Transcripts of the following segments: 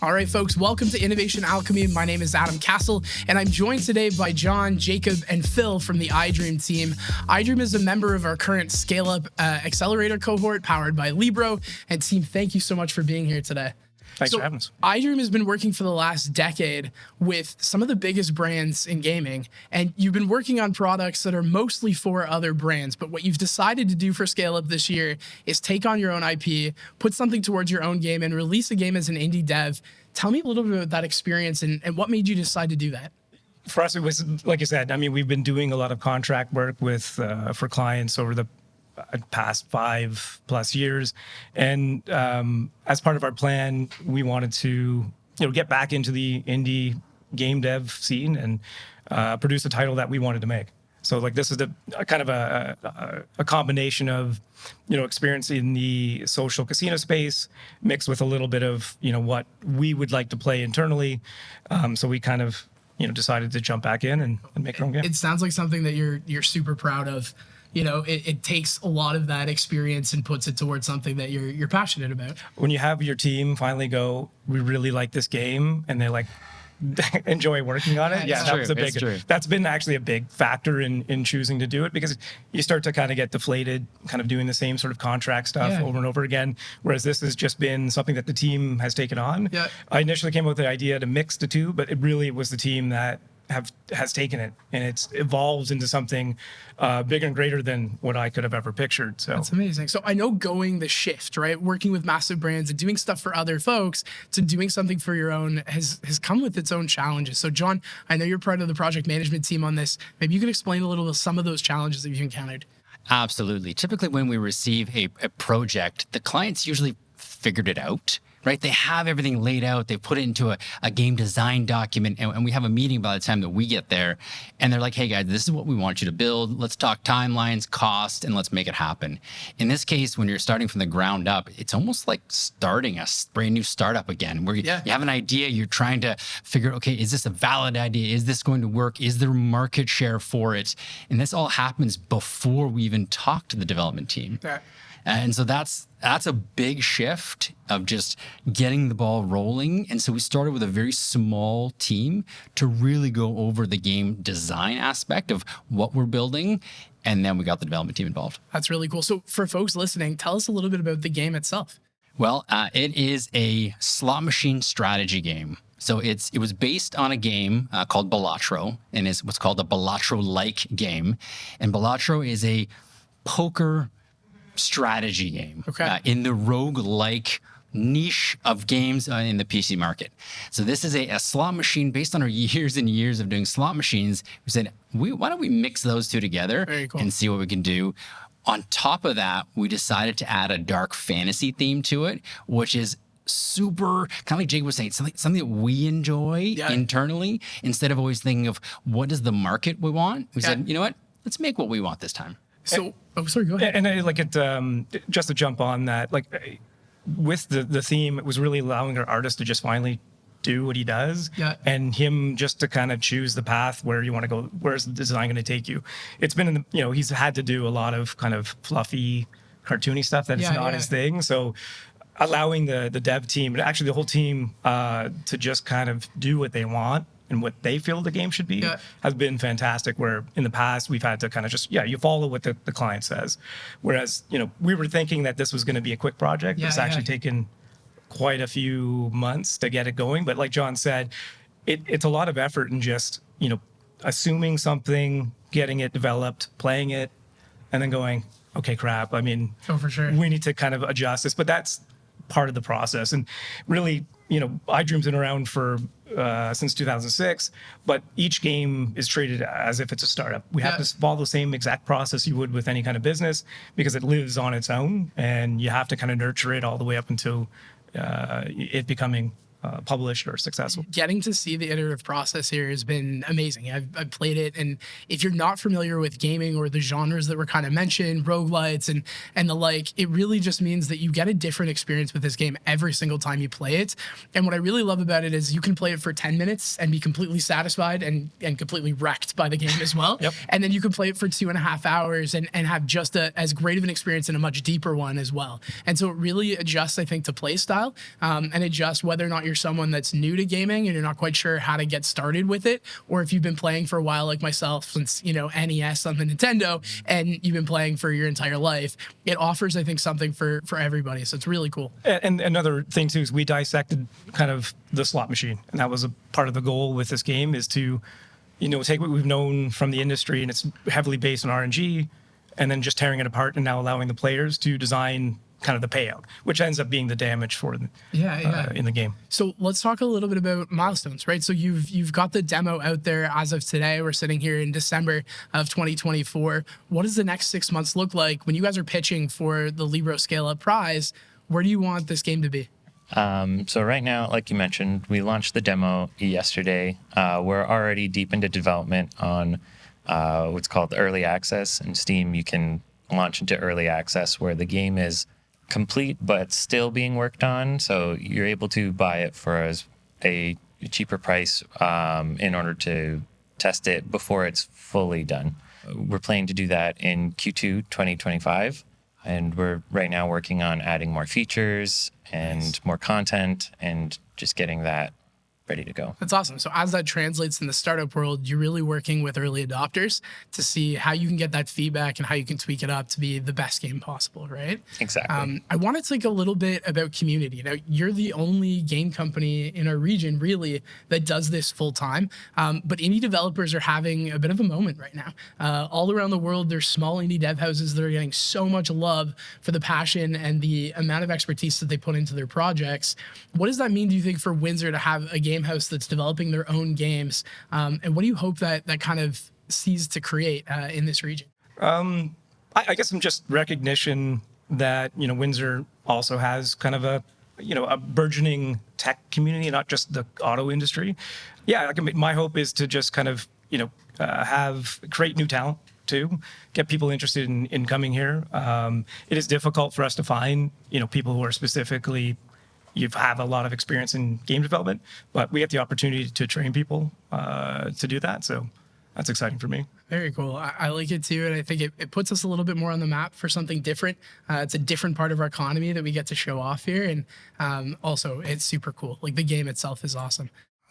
All right, folks, welcome to Innovation Alchemy. My name is Adam Castle, and I'm joined today by John, Jacob, and Phil from the iDream team. iDream is a member of our current ScaleUP Accelerator cohort powered by Libro. And team, thank you so much for being here today. Thanks for having us. iDream has been working for the last decade with some of the biggest brands in gaming, and you've been working on products that are mostly for other brands. But what you've decided to do for ScaleUp this year is take on your own IP, put something towards your own game, and release a game as an indie dev. Tell me a little bit about that experience and what made you decide to do that. For us, it was, like I said, I mean, we've been doing a lot of contract work with for clients over the past 5+ years. And as part of our plan, we wanted to, get back into the indie game dev scene and produce a title that we wanted to make. So like this is a kind of a combination of, experience in the social casino space mixed with a little bit of, what we would like to play internally. So we kind of, decided to jump back in and make our own game. It sounds like something that you're super proud of. It takes a lot of that experience and puts it towards something that you're passionate about. When you have your team finally go, we really like this game, and they're like, enjoy working on it. Yeah, that's been actually a big factor in choosing to do it, because you start to kind of get deflated, kind of doing the same sort of contract stuff over and over again. Whereas this has just been something that the team has taken on. Yeah. I initially came up with the idea to mix the two, but it really was the team that has taken it, and it's evolved into something bigger and greater than what I could have ever pictured. So that's amazing. So I know going the shift, right, working with massive brands and doing stuff for other folks to doing something for your own has come with its own challenges. So John, I know you're part of the project management team on this. Maybe you could explain a little bit some of those challenges that you've encountered. Absolutely. Typically, when we receive a project, the clients usually figured it out. Right? They have everything laid out. They put it into a game design document, and we have a meeting by the time that we get there. And they're like, hey, guys, this is what we want you to build. Let's talk timelines, cost, and let's make it happen. In this case, when you're starting from the ground up, it's almost like starting a brand new startup again, where you have an idea, you're trying to figure, okay, is this a valid idea? Is this going to work? Is there market share for it? And this all happens before we even talk to the development team. Yeah. And so that's a big shift of just getting the ball rolling. And so we started with a very small team to really go over the game design aspect of what we're building. And then we got the development team involved. That's really cool. So for folks listening, tell us a little bit about the game itself. Well, it is a slot machine strategy game. So it was based on a game called Balatro, and it's what's called a Balatro-like game. And Balatro is a poker strategy game in the roguelike niche of games in the PC market. So this is a slot machine based on our years and years of doing slot machines. We said, why don't we mix those two together and see what we can do? On top of that, we decided to add a dark fantasy theme to it, which is super, kind of like Jake was saying, something that we enjoy internally, instead of always thinking of what does the market we want. We said, you know what, let's make what we want this time. So, sorry, go ahead. And I like it, just to jump on that, like with the theme, it was really allowing our artist to just finally do what he does, and him just to kind of choose the path where you want to go, where's the design going to take you. It's been, he's had to do a lot of kind of fluffy, cartoony stuff that is not his thing. So allowing the dev team, and actually the whole team, to just kind of do what they want and what they feel the game should be has been fantastic. Where in the past we've had to kind of just, you follow what the client says. Whereas, we were thinking that this was going to be a quick project. It's actually taken quite a few months to get it going. But like John said, it's a lot of effort in just, assuming something, getting it developed, playing it, and then going, okay, crap. I mean, for sure, we need to kind of adjust this, but that's part of the process. And really, iDream's been around for since 2006, but each game is treated as if it's a startup. We have to follow the same exact process you would with any kind of business, because it lives on its own, and you have to kind of nurture it all the way up until it becoming published or successful. Getting to see the iterative process here has been amazing. I've played it, and if you're not familiar with gaming or the genres that were kind of mentioned, roguelites and the like, it really just means that you get a different experience with this game every single time you play it. And what I really love about it is you can play it for 10 minutes and be completely satisfied and completely wrecked by the game as well. And then you can play it for 2.5 hours and have just as great of an experience and a much deeper one as well. And so it really adjusts, I think, to play style, and adjusts whether or not you're you're someone that's new to gaming and you're not quite sure how to get started with it, or if you've been playing for a while like myself since, NES on the Nintendo and you've been playing for your entire life, it offers, I think, something for everybody. So it's really cool. And another thing too is we dissected kind of the slot machine, and that was a part of the goal with this game, is to, take what we've known from the industry, and it's heavily based on RNG, and then just tearing it apart and now allowing the players to design kind of the payout, which ends up being the damage for in the game. So let's talk a little bit about milestones, right? So you've got the demo out there as of today. We're sitting here in December of 2024. What does the next 6 months look like when you guys are pitching for the Libro ScaleUp prize? Where do you want this game to be? So right now, like you mentioned, we launched the demo yesterday. We're already deep into development on what's called early access. In Steam, you can launch into early access where the game is complete but still being worked on. So you're able to buy it for a cheaper price in order to test it before it's fully done. We're planning to do that in Q2 2025. And we're right now working on adding more features and more content and just getting that ready to go. That's awesome. So as that translates in the startup world, you're really working with early adopters to see how you can get that feedback and how you can tweak it up to be the best game possible, right? Exactly. I want to think a little bit about community. Now, you're the only game company in our region, really, that does this full time. But indie developers are having a bit of a moment right now. All around the world, there's small indie dev houses that are getting so much love for the passion and the amount of expertise that they put into their projects. What does that mean, do you think, for Windsor to have a game house that's developing their own games? And what do you hope that kind of sees to create in this region? I guess some just recognition that, Windsor also has kind of a burgeoning tech community, not just the auto industry. Yeah, my hope is to just kind of, create new talent too, get people interested in coming here. It is difficult for us to find, people who are specifically, you have a lot of experience in game development, but we get the opportunity to train people to do that. So that's exciting for me. Very cool. I like it too. And I think it puts us a little bit more on the map for something different. It's a different part of our economy that we get to show off here. And also it's super cool. Like the game itself is awesome.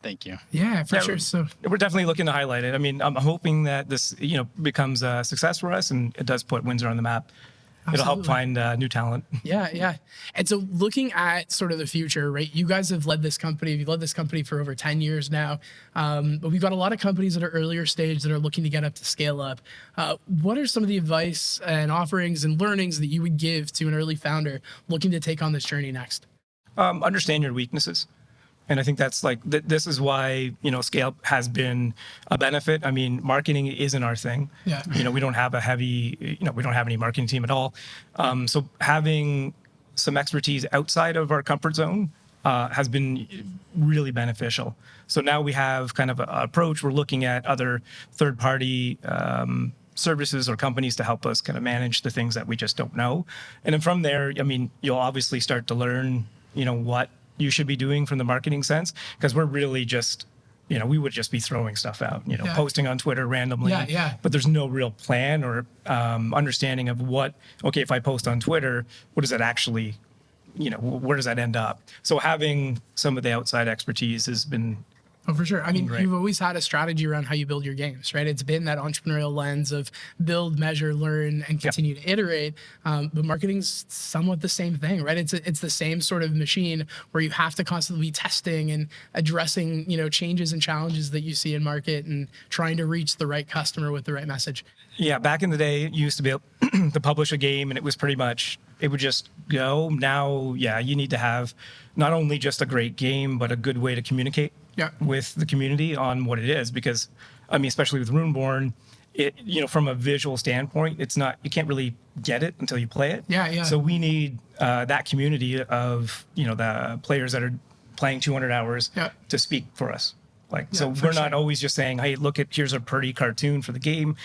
Thank you. Yeah, for sure. So we're definitely looking to highlight it. I mean, I'm hoping that this, becomes a success for us and it does put Windsor on the map. Absolutely. It'll help find new talent. Yeah. And so looking at sort of the future, right? You guys have led this company. You've led this company for over 10 years now. But we've got a lot of companies that are earlier stage that are looking to get up to scale up. What are some of the advice and offerings and learnings that you would give to an early founder looking to take on this journey next? Understand your weaknesses. And I think that's this is why, scale has been a benefit. I mean, marketing isn't our thing. Yeah. We don't have we don't have any marketing team at all. So having some expertise outside of our comfort zone has been really beneficial. So now we have kind of an approach. We're looking at other third-party services or companies to help us kind of manage the things that we just don't know. And then from there, I mean, you'll obviously start to learn, what you should be doing from the marketing sense, because we're really just, we would just be throwing stuff out, posting on Twitter randomly. Yeah. But there's no real plan or understanding of if I post on Twitter, what does that actually, where does that end up? So having some of the outside expertise has been. Oh, for sure. I mean, great. You've always had a strategy around how you build your games, right? It's been that entrepreneurial lens of build, measure, learn, and continue to iterate. But marketing's somewhat the same thing, right? It's the same sort of machine where you have to constantly be testing and addressing, changes and challenges that you see in market and trying to reach the right customer with the right message. Yeah, back in the day, you used to be able to publish a game and it was pretty much, it would just go. Now, you need to have not only just a great game, but a good way to communicate with the community on what it is. Because, I mean, especially with Runeborn, from a visual standpoint, you can't really get it until you play it. Yeah. So we need that community of, the players that are playing 200 hours to speak for us. We're not always just saying, hey, here's a pretty cartoon for the game,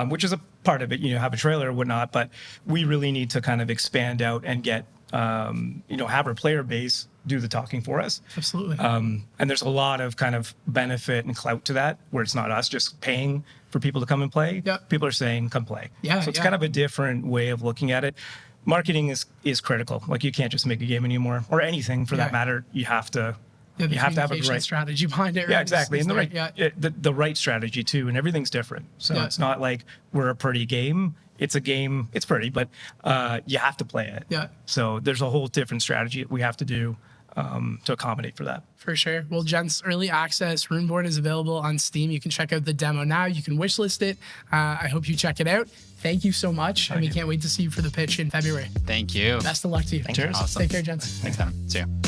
which is a part of it, have a trailer or whatnot, but we really need to kind of expand out and get, have our player base do the talking for us. Absolutely. And there's a lot of kind of benefit and clout to that, where it's not us just paying for people to come and play. Yep. People are saying, come play. Yeah. So it's kind of a different way of looking at it. Marketing is critical. You can't just make a game anymore, or anything for that matter. You have to Yeah, the you have to have a communication right strategy behind it. Yeah, right? exactly. And the right, Yeah. the right strategy too. And everything's different. So Yeah. it's not like we're a pretty game. It's a game. It's pretty, but you have to play it. Yeah. So there's a whole different strategy that we have to do to accommodate for that. For sure. Well, gents, early access Runeborn is available on Steam. You can check out the demo now. You can wishlist it. I hope you check it out. Thank you so much. And we can't wait to see you for the pitch in February. Thank you. Best of luck to you. Cheers. Awesome. Take care, gents. Thanks, Adam. See you.